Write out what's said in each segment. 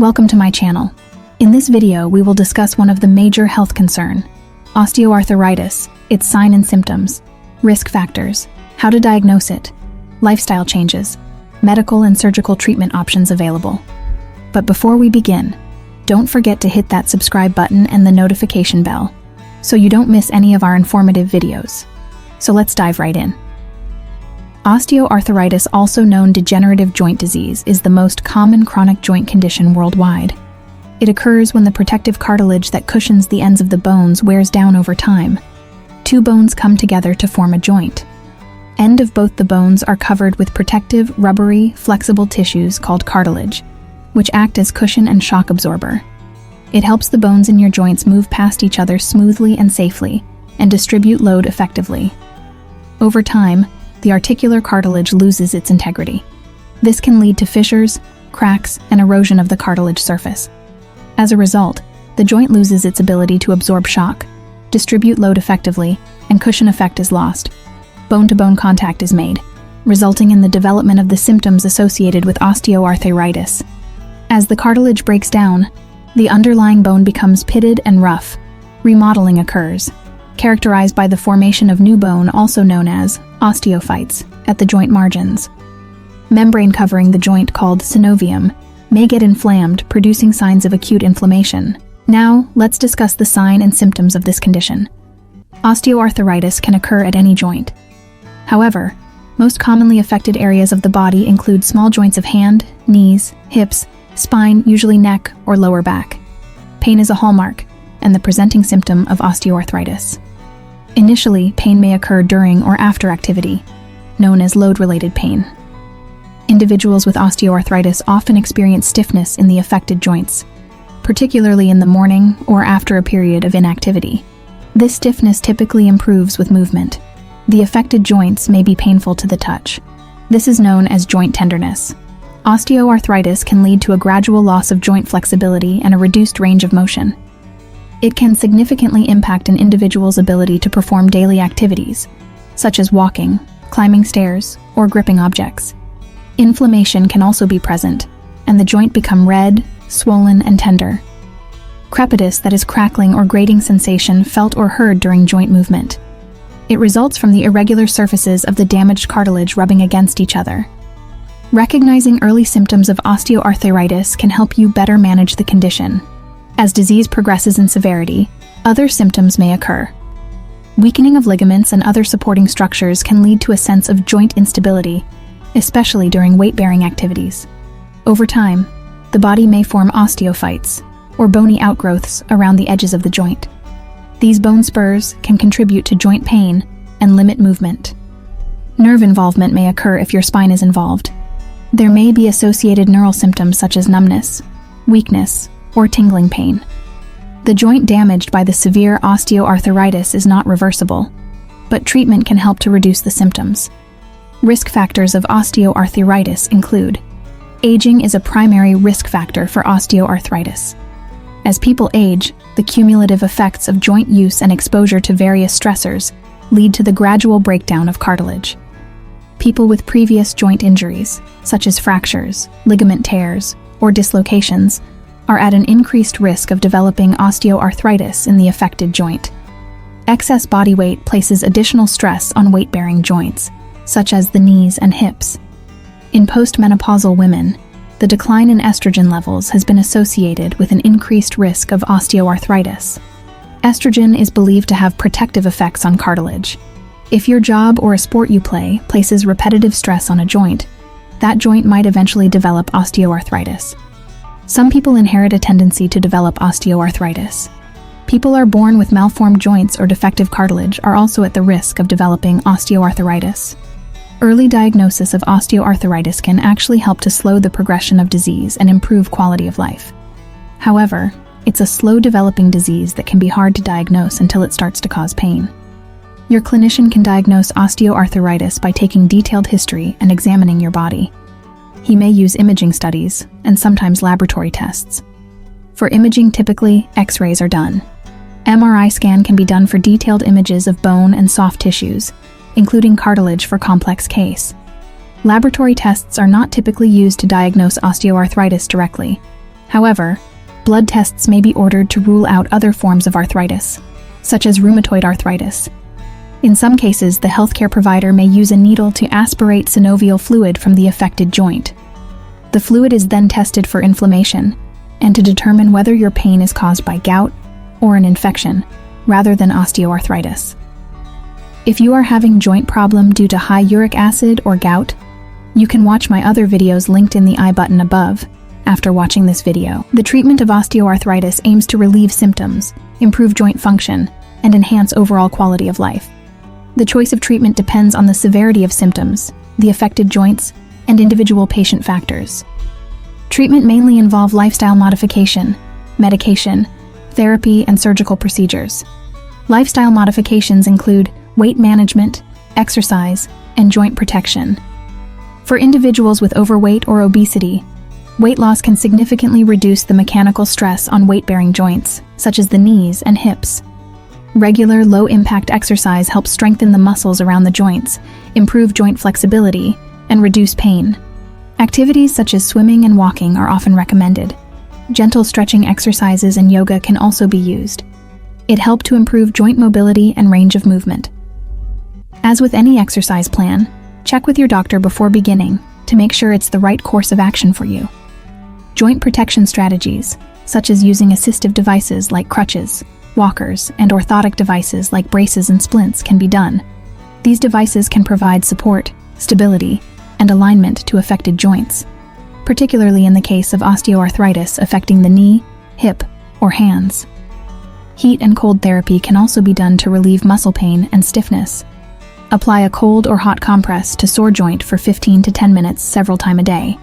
Welcome to my channel. In this video, we will discuss one of the major health concern, osteoarthritis, its sign and symptoms, risk factors, how to diagnose it, lifestyle changes, medical and surgical treatment options available. But before we begin, don't forget to hit that subscribe button and the notification bell, so you don't miss any of our informative videos. So let's dive right in. Osteoarthritis, also known degenerative joint disease, is the most common chronic joint condition worldwide. It occurs when the protective cartilage that cushions the ends of the bones wears down over time. Two bones come together to form a joint. End of both the bones are covered with protective, rubbery, flexible tissues called cartilage, which act as cushion and shock absorber. It helps the bones in your joints move past each other smoothly and safely, and distribute load effectively. Over time, the articular cartilage loses its integrity. This can lead to fissures, cracks, and erosion of the cartilage surface. As a result, the joint loses its ability to absorb shock, distribute load effectively, and cushion effect is lost. Bone-to-bone contact is made, resulting in the development of the symptoms associated with osteoarthritis. As the cartilage breaks down, the underlying bone becomes pitted and rough. Remodeling occurs, characterized by the formation of new bone, also known as osteophytes, at the joint margins. Membrane covering the joint, called synovium, may get inflamed, producing signs of acute inflammation. Now, let's discuss the sign and symptoms of this condition. Osteoarthritis can occur at any joint. However, most commonly affected areas of the body include small joints of hand, knees, hips, spine, usually neck or lower back. Pain is a hallmark and the presenting symptom of osteoarthritis. Initially, pain may occur during or after activity, known as load-related pain. Individuals with osteoarthritis often experience stiffness in the affected joints, particularly in the morning or after a period of inactivity. This stiffness typically improves with movement. The affected joints may be painful to the touch. This is known as joint tenderness. Osteoarthritis can lead to a gradual loss of joint flexibility and a reduced range of motion. It can significantly impact an individual's ability to perform daily activities, such as walking, climbing stairs, or gripping objects. Inflammation can also be present, and the joint become red, swollen, and tender. Crepitus, that is crackling or grating sensation felt or heard during joint movement. It results from the irregular surfaces of the damaged cartilage rubbing against each other. Recognizing early symptoms of osteoarthritis can help you better manage the condition. As disease progresses in severity, other symptoms may occur. Weakening of ligaments and other supporting structures can lead to a sense of joint instability, especially during weight-bearing activities. Over time, the body may form osteophytes, or bony outgrowths around the edges of the joint. These bone spurs can contribute to joint pain and limit movement. Nerve involvement may occur if your spine is involved. There may be associated neural symptoms such as numbness, weakness, or tingling pain. The joint damaged by the severe osteoarthritis is not reversible, but treatment can help to reduce the symptoms. Risk factors of osteoarthritis include: aging is a primary risk factor for osteoarthritis. As people age, the cumulative effects of joint use and exposure to various stressors lead to the gradual breakdown of cartilage. People with previous joint injuries, such as fractures, ligament tears, or dislocations, are at an increased risk of developing osteoarthritis in the affected joint. Excess body weight places additional stress on weight-bearing joints, such as the knees and hips. In postmenopausal women, the decline in estrogen levels has been associated with an increased risk of osteoarthritis. Estrogen is believed to have protective effects on cartilage. If your job or a sport you play places repetitive stress on a joint, that joint might eventually develop osteoarthritis. Some people inherit a tendency to develop osteoarthritis. People are born with malformed joints or defective cartilage are also at the risk of developing osteoarthritis. Early diagnosis of osteoarthritis can actually help to slow the progression of disease and improve quality of life. However, it's a slow-developing disease that can be hard to diagnose until it starts to cause pain. Your clinician can diagnose osteoarthritis by taking detailed history and examining your body. He may use imaging studies and sometimes laboratory tests. For imaging, typically, X-rays are done. MRI scan can be done for detailed images of bone and soft tissues, including cartilage for complex case. Laboratory tests are not typically used to diagnose osteoarthritis directly, However, blood tests may be ordered to rule out other forms of arthritis, such as rheumatoid arthritis. In some cases, the healthcare provider may use a needle to aspirate synovial fluid from the affected joint. The fluid is then tested for inflammation and to determine whether your pain is caused by gout or an infection, rather than osteoarthritis. If you are having joint problem due to high uric acid or gout, you can watch my other videos linked in the I button above. After watching this video, the treatment of osteoarthritis aims to relieve symptoms, improve joint function, and enhance overall quality of life. The choice of treatment depends on the severity of symptoms, the affected joints, and individual patient factors. Treatment mainly involve lifestyle modification, medication, therapy, and surgical procedures. Lifestyle modifications include weight management, exercise, and joint protection. For individuals with overweight or obesity, weight loss can significantly reduce the mechanical stress on weight-bearing joints, such as the knees and hips. Regular, low-impact exercise helps strengthen the muscles around the joints, improve joint flexibility, and reduce pain. Activities such as swimming and walking are often recommended. Gentle stretching exercises and yoga can also be used. It helps to improve joint mobility and range of movement. As with any exercise plan, check with your doctor before beginning to make sure it's the right course of action for you. Joint protection strategies, such as using assistive devices like crutches, walkers, and orthotic devices like braces and splints, can be done. These devices can provide support, stability, and alignment to affected joints, particularly in the case of osteoarthritis affecting the knee, hip, or hands. Heat and cold therapy can also be done to relieve muscle pain and stiffness. Apply a cold or hot compress to sore joint for 15 to 10 minutes several times a day.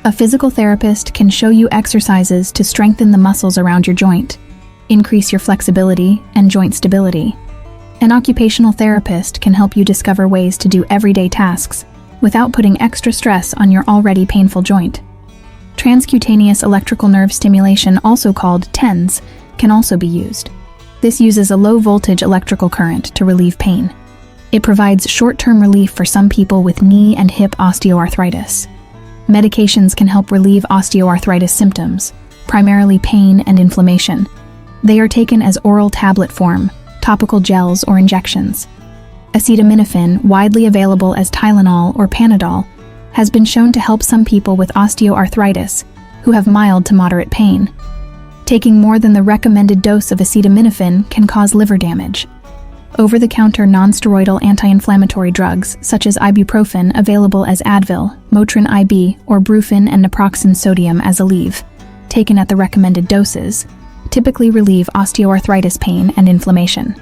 A physical therapist can show you exercises to strengthen the muscles around your joint, increase your flexibility and joint stability. An occupational therapist can help you discover ways to do everyday tasks without putting extra stress on your already painful joint. Transcutaneous electrical nerve stimulation, also called TENS, can also be used. This uses a low-voltage electrical current to relieve pain. It provides short-term relief for some people with knee and hip osteoarthritis. Medications can help relieve osteoarthritis symptoms, primarily pain and inflammation. They are taken as oral tablet form, topical gels, or injections. Acetaminophen, widely available as Tylenol or Panadol, has been shown to help some people with osteoarthritis who have mild to moderate pain. Taking more than the recommended dose of acetaminophen can cause liver damage. Over-the-counter non-steroidal anti-inflammatory drugs, such as ibuprofen, available as Advil, Motrin IB, or Brufen and naproxen sodium as Aleve, taken at the recommended doses, typically relieve osteoarthritis pain and inflammation.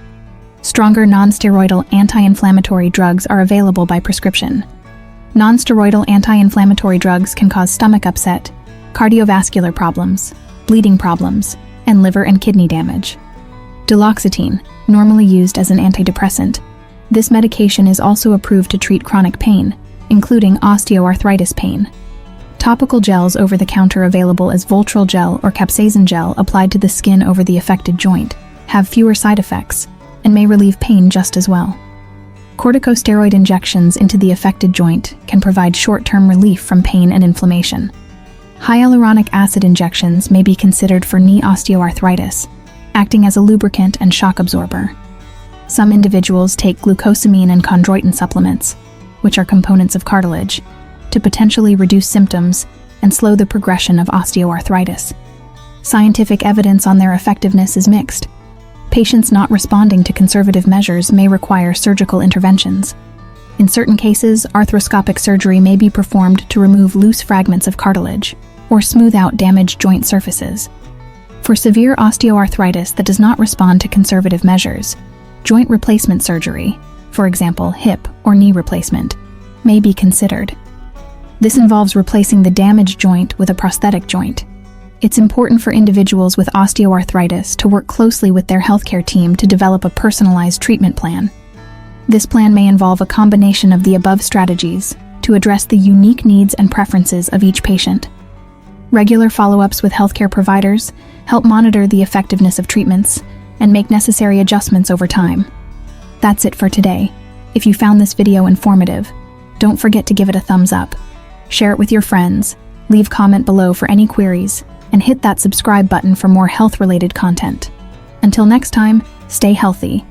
Stronger non-steroidal anti-inflammatory drugs are available by prescription. Non-steroidal anti-inflammatory drugs can cause stomach upset, cardiovascular problems, bleeding problems, and liver and kidney damage. Duloxetine, normally used as an antidepressant. This medication is also approved to treat chronic pain, including osteoarthritis pain. Topical gels over the counter available as Voltral gel or capsaicin gel applied to the skin over the affected joint have fewer side effects and may relieve pain just as well. Corticosteroid injections into the affected joint can provide short-term relief from pain and inflammation. Hyaluronic acid injections may be considered for knee osteoarthritis, acting as a lubricant and shock absorber. Some individuals take glucosamine and chondroitin supplements, which are components of cartilage, to potentially reduce symptoms and slow the progression of osteoarthritis. Scientific evidence on their effectiveness is mixed. Patients not responding to conservative measures may require surgical interventions. In certain cases, arthroscopic surgery may be performed to remove loose fragments of cartilage or smooth out damaged joint surfaces. For severe osteoarthritis that does not respond to conservative measures, joint replacement surgery, for example hip or knee replacement, may be considered. This involves replacing the damaged joint with a prosthetic joint. It's important for individuals with osteoarthritis to work closely with their healthcare team to develop a personalized treatment plan. This plan may involve a combination of the above strategies to address the unique needs and preferences of each patient. Regular follow-ups with healthcare providers help monitor the effectiveness of treatments and make necessary adjustments over time. That's it for today. If you found this video informative, don't forget to give it a thumbs up. Share it with your friends, leave comment below for any queries, and hit that subscribe button for more health-related content. Until next time, stay healthy.